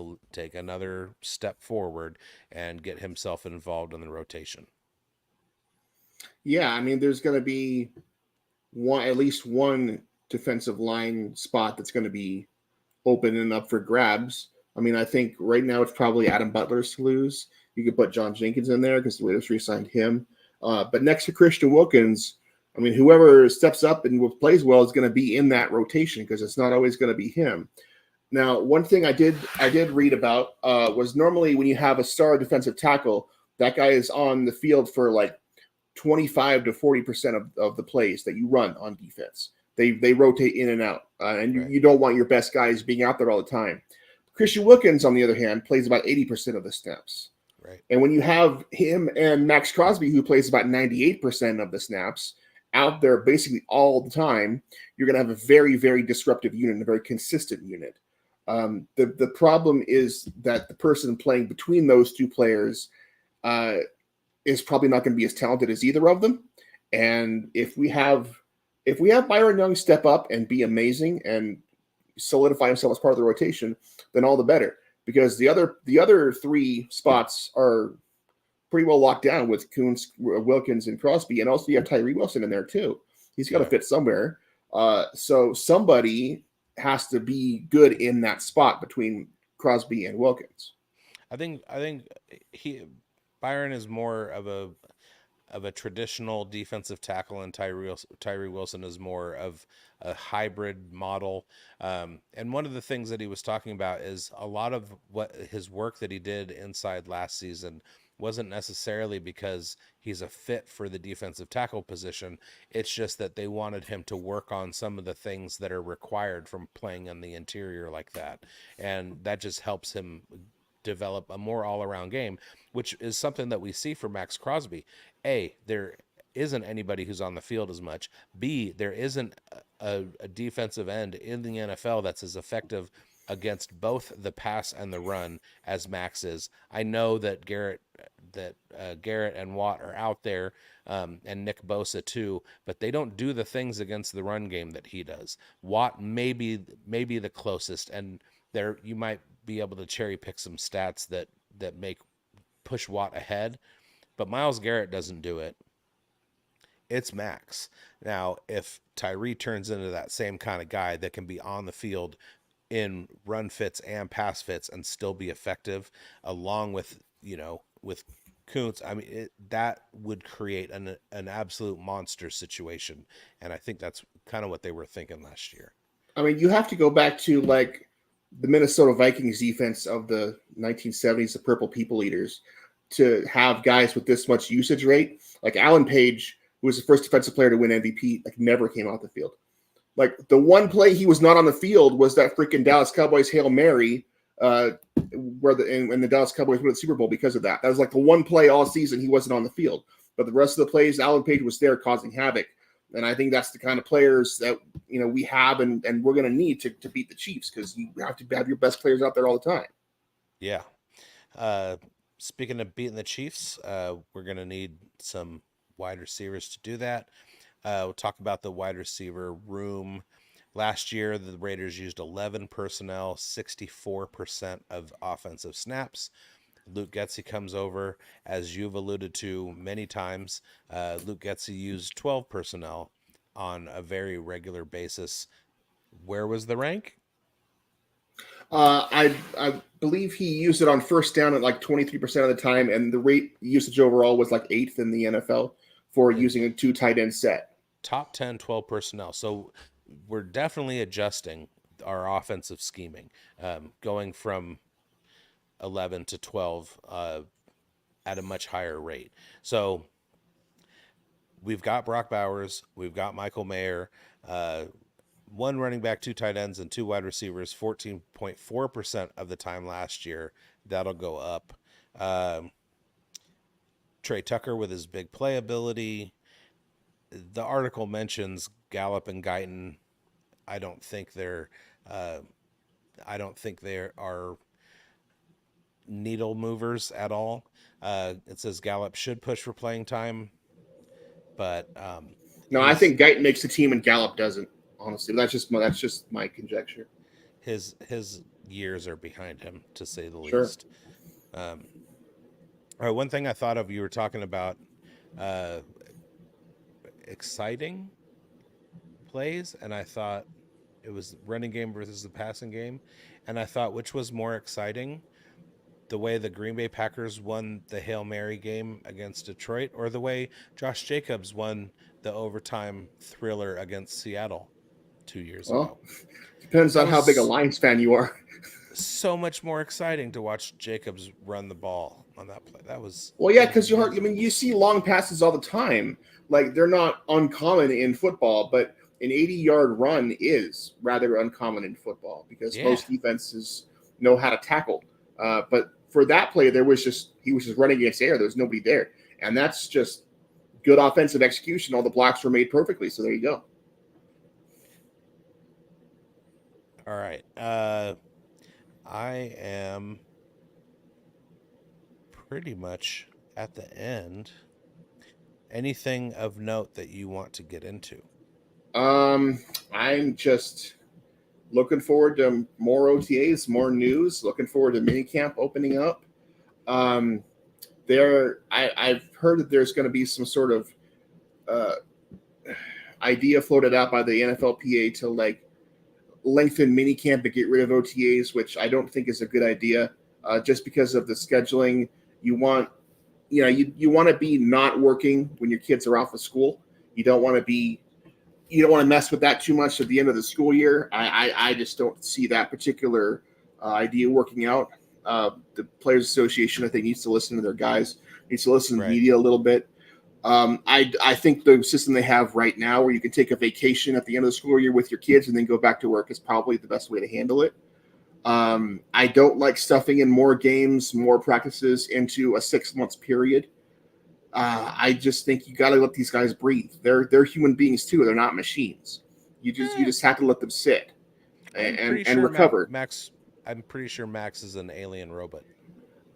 another step forward and get himself involved in the rotation. Yeah, I mean, there's going to be at least one defensive line spot that's going to be open and up for grabs. I mean, I think right now it's probably Adam Butler's to lose. You could put John Jenkins in there because the Raiders re-signed him. But next to Christian Wilkins, I mean, whoever steps up and plays well is going to be in that rotation because it's not always going to be him. Now, one thing I did read about was normally when you have a star defensive tackle, that guy is on the field for like 25 to 40% of the plays that you run on defense. They rotate in and out, and Right. you don't want your best guys being out there all the time. Christian Wilkins, on the other hand, plays about 80% of the snaps. Right. And when you have him and Max Crosby, who plays about 98% of the snaps, out there basically all the time, you're going to have a very, very disruptive unit, a very consistent unit. The problem is that the person playing between those two players uh, is probably not going to be as talented as either of them. And if we have Byron Young step up and be amazing and solidify himself as part of the rotation, then all the better. Because the other three spots are pretty well locked down with Coons, Wilkins, and Crosby, and also you have Tyree Wilson in there too. He's got to Yeah. fit somewhere. So somebody has to be good in that spot between Crosby and Wilkins. I think he Byron is more of a traditional defensive tackle, and Tyree Wilson is more of a hybrid model. And one of the things that he was talking about is a lot of what his work that he did inside last season wasn't necessarily because he's a fit for the defensive tackle position. It's just that they wanted him to work on some of the things that are required from playing on the interior like that. And that just helps him develop a more all-around game, which is something that we see for Max Crosby. A, there isn't anybody who's on the field as much. B, there isn't a defensive end in the NFL that's as effective against both the pass and the run as Max is. I know that Garrett and Watt are out there, and Nick Bosa too, but they don't do the things against the run game that he does. Watt maybe the closest, and there you might be able to cherry pick some stats that make push Watt ahead, but Myles Garrett doesn't do it. It's Max. Now, if Tyree turns into that same kind of guy that can be on the field in run fits and pass fits and still be effective, along with with Kuntz, I mean that would create an absolute monster situation, and I think that's kind of what they were thinking last year. I mean, you have to go back to like the Minnesota Vikings defense of the 1970s, the Purple People Eaters, to have guys with this much usage rate. Like Alan Page, who was the first defensive player to win MVP, like never came off the field. Like the one play he was not on the field was that freaking Dallas Cowboys Hail Mary, where the Dallas Cowboys won the Super Bowl because of that. That was like the one play all season he wasn't on the field. But the rest of the plays, Alan Page was there causing havoc. And I think that's the kind of players that we have and we're going to need to beat the Chiefs, because you have to have your best players out there all the time. Yeah. Speaking of beating the Chiefs, we're going to need some wide receivers to do that. We'll talk about the wide receiver room. Last year, the Raiders used 11 personnel, 64% of offensive snaps. Luke Getsy comes over, as you've alluded to many times. Luke Getsy used 12 personnel on a very regular basis. Where was the rank? I believe he used it on first down at like 23% of the time, and the rate usage overall was like 8th in the NFL for using a 2 tight end set. Top 10, 12 personnel. So we're definitely adjusting our offensive scheming, going from 11 to 12 at a much higher rate. So we've got Brock Bowers, we've got Michael Mayer, one running back, 2 tight ends, and 2 wide receivers, 14.4% of the time last year. That'll go up. Trey Tucker with his big playability. The article mentions Gallup and Guyton. I don't think they're are needle movers at all. It says Gallup should push for playing time, but no, I think Guyton makes the team and Gallup doesn't. Honestly, that's just my conjecture. His years are behind him, to say the Sure. least. All right, one thing I thought of, you were talking about exciting plays, and I thought it was running game versus the passing game, and I thought which was more exciting, the way the Green Bay Packers won the Hail Mary game against Detroit, or the way Josh Jacobs won the overtime thriller against Seattle 2 years ago. Depends on how big a Lions fan you are. So much more exciting to watch Jacobs run the ball on that play. Because you see long passes all the time. Like, they're not uncommon in football, but an 80-yard run is rather uncommon in football because most defenses know how to tackle. But for that play, he was just running against air. There was nobody there, and that's just good offensive execution. All the blocks were made perfectly. So there you go. All right. I am pretty much at the end. Anything of note that you want to get into? I'm just looking forward to more OTAs, more news. Looking forward to minicamp opening up. I've heard that there's going to be some sort of idea floated out by the NFLPA to like lengthen minicamp and get rid of OTAs, which I don't think is a good idea. Just because of the scheduling, you want to be not working when your kids are off of school. You don't want to mess with that too much at the end of the school year. I just don't see that particular idea working out. The Players Association, I think, needs to listen to their guys, needs to listen to the media a little bit. I think the system they have right now, where you can take a vacation at the end of the school year with your kids and then go back to work, is probably the best way to handle it. I don't like stuffing in more games, more practices into a 6-month period. I just think you got to let these guys breathe. They're human beings too. They're not machines. You just have to let them sit and sure recover. I'm pretty sure Max is an alien robot.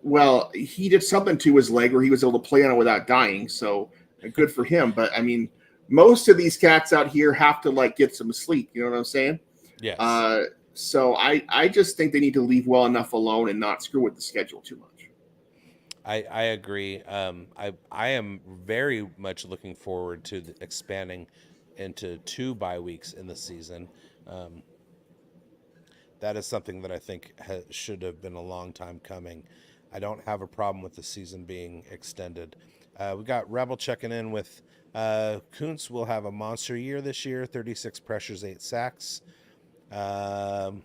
Well, he did something to his leg where he was able to play on it without dying. So good for him. But I mean, most of these cats out here have to like get some sleep. You know what I'm saying? Yes. Uh, so I just think they need to leave well enough alone and not screw with the schedule too much. I agree. I am very much looking forward to expanding into 2 bye weeks in the season. Um, that is something that I think should have been a long time coming. I don't have a problem with the season being extended. We got Rebel checking in with Kuntz will have a monster year this year, 36 pressures, 8 sacks. Um,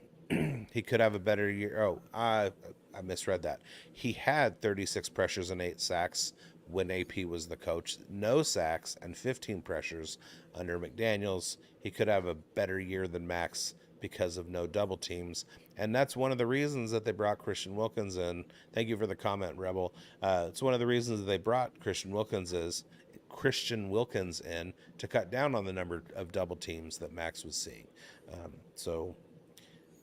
he could have a better year. Oh, I misread that. He had 36 pressures and 8 sacks when AP was the coach. No sacks and 15 pressures under McDaniels. He could have a better year than Max because of no double teams. And that's one of the reasons that they brought Christian Wilkins in. Thank you for the comment, Rebel. It's one of the reasons that they brought Christian Wilkins in to cut down on the number of double teams that Max was seeing. So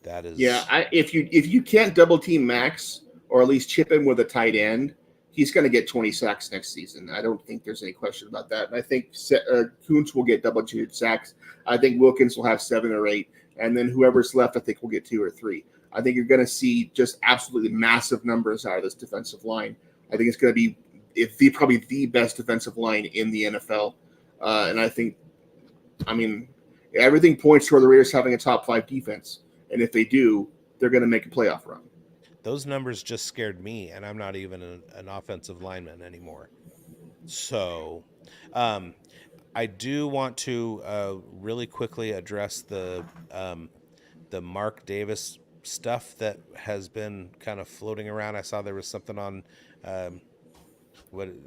that Yeah, is if you can't double team Max or at least chip him with a tight end, he's going to get 20 sacks next season. I don't think there's any question about that. And I think Kuntz will get double digit sacks. I think Wilkins will have 7 or 8, and then whoever's left, I think will get 2 or 3. I think you're going to see just absolutely massive numbers out of this defensive line. I think it's going to be probably the best defensive line in the NFL, and I think, I mean, everything points toward the Raiders having a top 5 defense. And if they do, they're going to make a playoff run. those numbers just scared me, and I'm not even an offensive lineman anymore. So, um, I do want to really quickly address the Mark Davis stuff that has been kind of floating around. I saw there was something on um,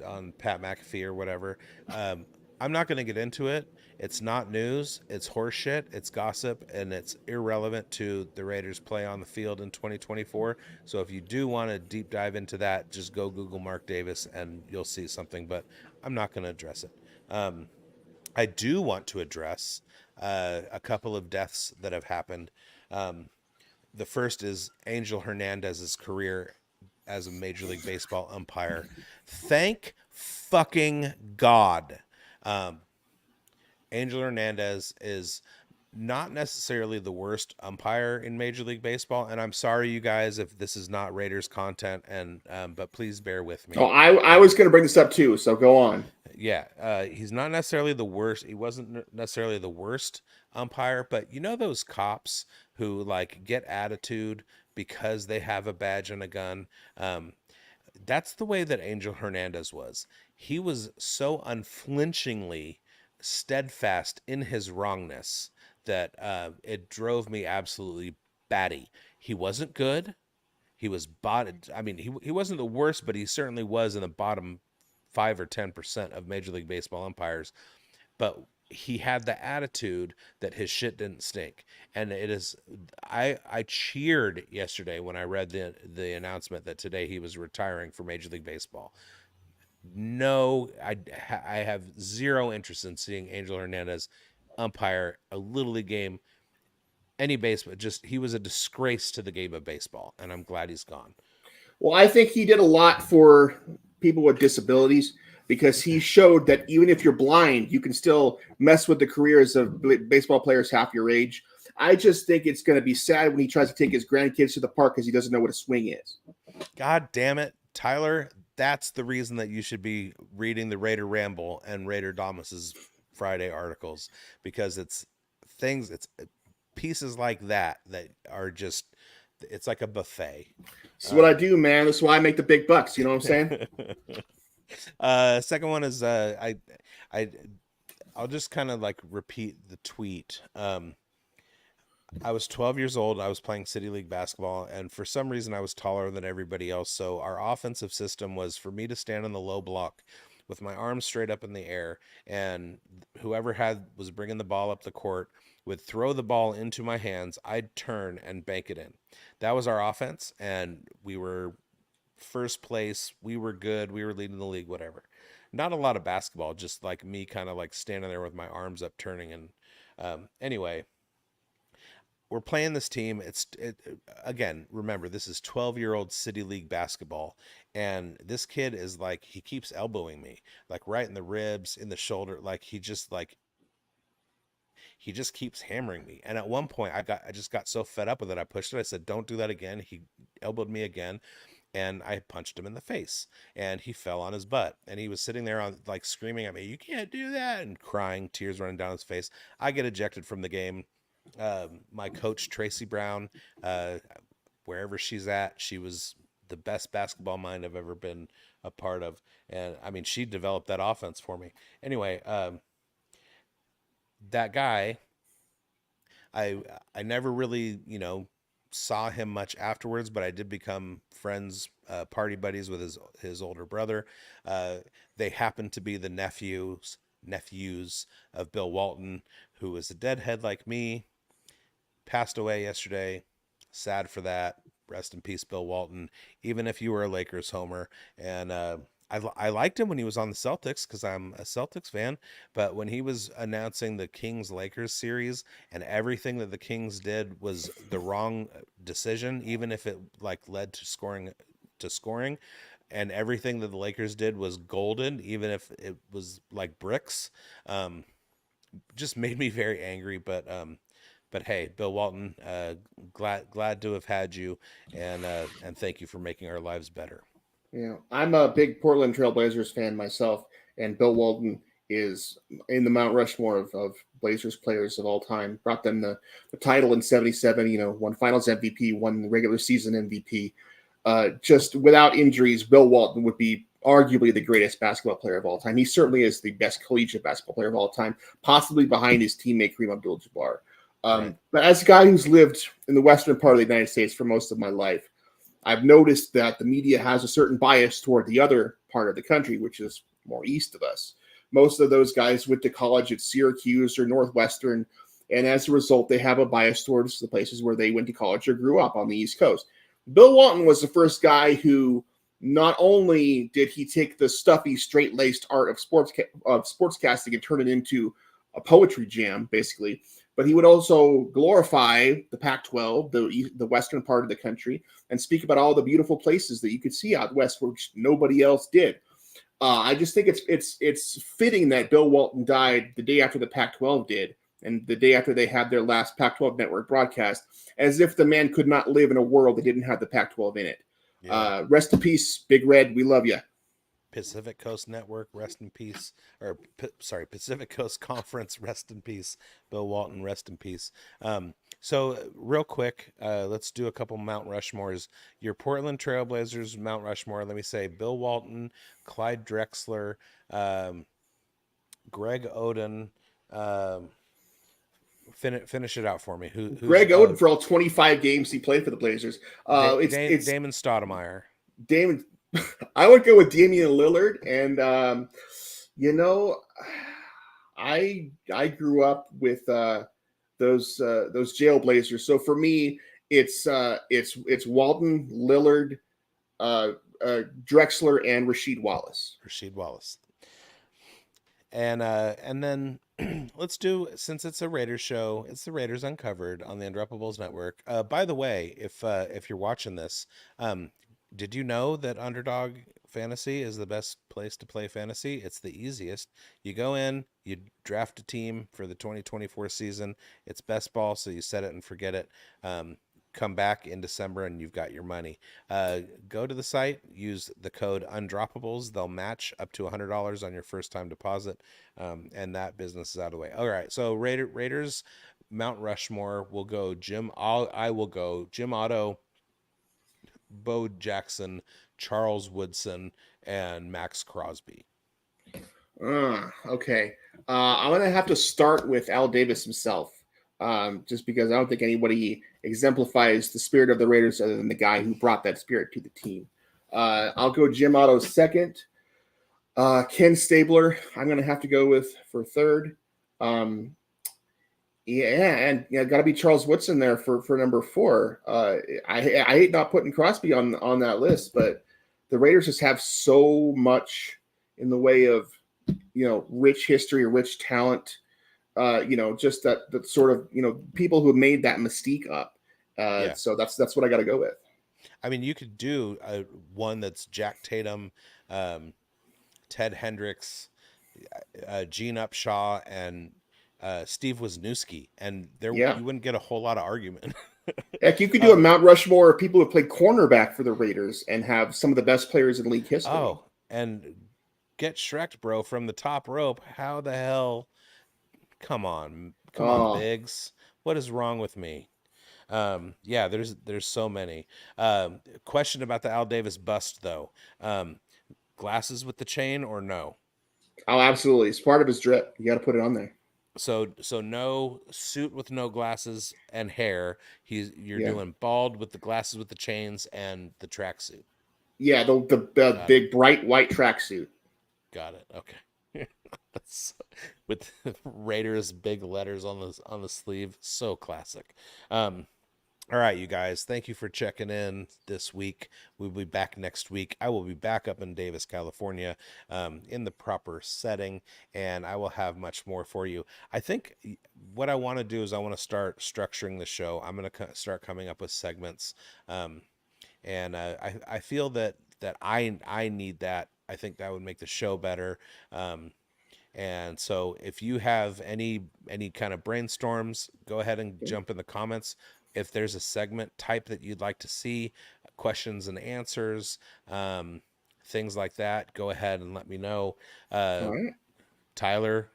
on Pat McAfee or whatever. Um, I'm not going to get into it. It's not news. It's horseshit. It's gossip, and it's irrelevant to the Raiders' play on the field in 2024. So if you do want to deep dive into that, just go Google Mark Davis, and you'll see something. But I'm not going to address it. Um, I do want to address a couple of deaths that have happened. Um, the first is Angel Hernandez's career as a Major League Baseball umpire. Thank fucking God. Um, Angel Hernandez is not necessarily the worst umpire in Major League Baseball, and I'm sorry, you guys, if this is not Raiders content, and but please bear with Oh, me. I was going to bring this up too, so go on. Yeah, he's not necessarily the worst. He wasn't necessarily the worst umpire, but you know those cops who like get attitude because they have a badge and a gun. Um, that's the way that Angel Hernandez was. He was so unflinchingly steadfast in his wrongness that it drove me absolutely batty. He wasn't good. He was I mean, he wasn't the worst, but he certainly was in the bottom 5 or 10% of Major League Baseball umpires. But he had the attitude that his shit didn't stink, and it is. I cheered yesterday when I read the announcement that today he was retiring for Major League Baseball. No, I have zero interest in seeing Angel Hernandez umpire a little league game, any baseball. Just he was a disgrace to the game of baseball, and I'm glad he's gone. Well, I think he did a lot for people with disabilities because he showed that even if you're blind, you can still mess with the careers of baseball players half your age. I just think it's going to be sad when he tries to take his grandkids to the park because he doesn't know what a swing is. God damn it, Tyler. That's the reason that you should be reading the Raider Ramble and Raider Damas's Friday articles, because it's pieces like that are just, it's like a buffet. This is what I Um, do, man. This is why I make the big bucks. You know what I'm saying? second one is I I'll just kind of like repeat the tweet. I was 12 years old. I was playing City League basketball, and for some reason, I was taller than everybody else. So, our offensive system was for me to stand in the low block with my arms straight up in the air, and whoever was bringing the ball up the court would throw the ball into my hands. I'd turn and bank it in. That was our offense, and we were first place. We were good. We were leading the league, whatever. Not a lot of basketball, just like me kind of like standing there with my arms up turning. And anyway, we're playing this team. Again, remember, this is 12-year-old city league basketball, and this kid is like, he keeps elbowing me, like right in the ribs, in the shoulder, like he just keeps hammering me. And at one point, I just got so fed up with it, I pushed it. I said, "Don't do that again." He elbowed me again, and I punched him in the face, and he fell on his butt, and he was sitting there on, like, screaming at me, "You can't do that," and crying, tears running down his face. I get ejected from the game. My coach, Tracy Brown, uh, wherever she's at, she was the best basketball mind I've ever been a part of. And I mean, she developed that offense for me. Anyway, that guy, I I never really, saw him much afterwards, but I did become friends, party buddies with his older brother. Uh, they happened to be the nephews of Bill Walton, who was a deadhead like me, passed away yesterday. Sad for that. Rest in peace, Bill Walton. Even if you were a Lakers homer, and I liked him when he was on the Celtics because I'm a Celtics fan. But when he was announcing the Kings Lakers series, and everything that the Kings did was the wrong decision, even if it like led to scoring, and everything that the Lakers did was golden, even if it was like bricks. Um, just made me very angry. But hey, Bill Walton, glad to have had you, and thank you for making our lives better. I'm a big Portland Trailblazers fan myself, and Bill Walton is in the Mount Rushmore of Blazers players of all time. Brought them the title in '77. Won Finals MVP, won regular season MVP. Just without injuries, Bill Walton would be arguably the greatest basketball player of all time. He certainly is the best collegiate basketball player of all time, possibly behind his teammate Kareem Abdul-Jabbar. Right. But as a guy who's lived in the western part of the United States for most of my life, I've noticed that the media has a certain bias toward the other part of the country, which is more east of us. Most of those guys went to college at Syracuse or Northwestern, and as a result, they have a bias towards the places where they went to college or grew up on the East Coast. Bill Walton was the first guy who not only did he take the stuffy, straight-laced art of sportscasting and turn it into a poetry jam, basically, but he would also glorify the Pac-12, the western part of the country, and speak about all the beautiful places that you could see out west, which nobody else did. I just think it's fitting that Bill Walton died the day after the Pac-12 did, and the day after they had their last Pac-12 network broadcast, as if the man could not live in a world that didn't have the Pac-12 in it. Yeah. Rest in peace, Big Red. We love you. Pacific Coast Network, rest in peace. Or sorry, Pacific Coast Conference, rest in peace. Bill Walton, rest in peace. So real quick, let's do a couple Mount Rushmores. Your Portland Trailblazers Mount Rushmore. Let me say Bill Walton, Clyde Drexler, Greg Oden. Finish it out for me. Who's Greg Oden for all 25 games he played for the Blazers. It's Damon Stoudemire. Damon. I would go with Damian Lillard, and I grew up with those Jailblazers. So for me, it's Walton, Lillard, Drexler, and Rasheed Wallace. Rasheed Wallace. And then let's do, since it's a Raiders show, it's the Raiders Uncovered on the Undroppables Network. By the way, if you're watching this, did you know that Underdog Fantasy is the best place to play fantasy? It's the easiest. You go in, you draft a team for the 2024 season. It's best ball, so you set it and forget it. Come back in December and you've got your money. Go to the site, use the code UNDROPPABLES. They'll match up to $100 on your first time deposit, and that business is out of the way. All right, so Raiders Mount Rushmore will go I will go Jim Otto, Bo Jackson, Charles Woodson, and Max Crosby. Okay. I'm going to have to start with Al Davis himself, just because I don't think anybody exemplifies the spirit of the Raiders other than the guy who brought that spirit to the team. I'll go Jim Otto second. Ken Stabler, I'm going to have to go with for third. And got to be Charles Woodson there for number four. I hate not putting Crosby on that list, but the Raiders just have so much in the way of rich history, rich talent. just that sort of people who made that mystique up. Yeah. So that's what I got to go with. I mean, you could do one that's Jack Tatum, um, Ted Hendricks, Gene Upshaw, and Steve Wisniewski, and there Yeah. you wouldn't get a whole lot of argument. Heck, you could do a um, Mount Rushmore of people who played cornerback for the Raiders and have some of the best players in league history. oh, and get Shrek, bro, from the top rope. How the hell? Come on, Oh, Biggs. What is wrong with me? Yeah, there's so many. Question about the Al Davis bust though. Glasses with the chain or no? oh, absolutely. It's part of his drip. You got to put it on there. So no suit with no glasses and hair. You're Yeah. doing bald with the glasses with the chains and the tracksuit. Yeah. The Got it. big bright white tracksuit. Got it. Okay. That's with Raiders big letters on the sleeve. So classic. All right, you guys. Thank you for checking in this week. We'll be back next week. I will be back up in Davis, California, in the proper setting, and I will have much more for you. I think what I want to do is I want to start structuring the show. I'm going to start coming up with segments, um, and I feel that I need that. I think that would make the show better. And so if you have any kind of brainstorms, go ahead and Okay. jump in the comments. If there's a segment type that you'd like to see, questions and answers, um, things like that, go ahead and let me know. All Uh, right. Tyler,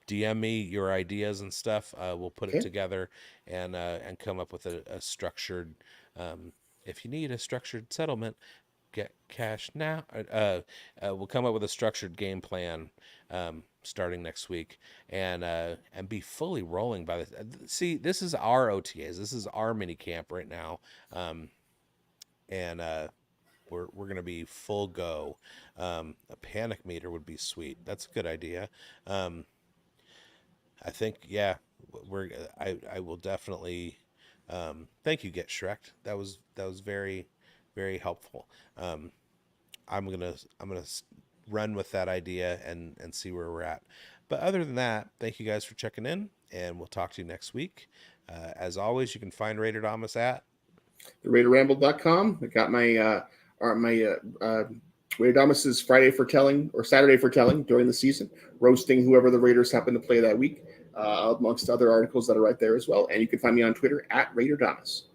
DM me your ideas and stuff. We'll put it Okay. together and come up with a structured. Um, if you need a structured settlement, get cash now. We'll come up with a structured game plan starting next week and be fully rolling by the. See, this is our OTAs. This is our mini camp right now, and we're gonna be full go. A panic meter would be sweet. That's a good idea. Um, I think yeah, we're I will definitely. Thank you, Get Shrek. That was very helpful. Um, I'm gonna run with that idea and see where we're at. But other than that, thank you guys for checking in, and we'll talk to you next week. As always, you can find Raider Damas at TheRaiderRamble.com. I got my Raider Damas's Friday for telling or Saturday for telling during the season, roasting whoever the Raiders happen to play that week, amongst other articles that are right there as well. And you can find me on Twitter at Raider Damas.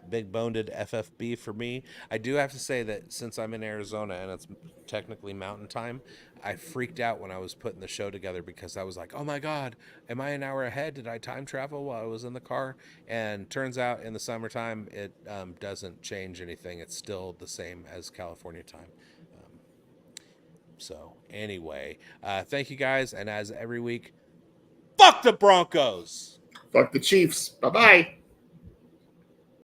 Big Boned FFB for me. I do have to say that since I'm in Arizona and it's technically mountain time, I freaked out when I was putting the show together because I was like, "Oh my god, am I an hour ahead? Did I time travel while I was in the car?" And turns out in the summertime it doesn't change anything. It's still the same as California time. Um, so anyway, thank you guys, and as every week, fuck the Broncos. Fuck the Chiefs. Bye bye.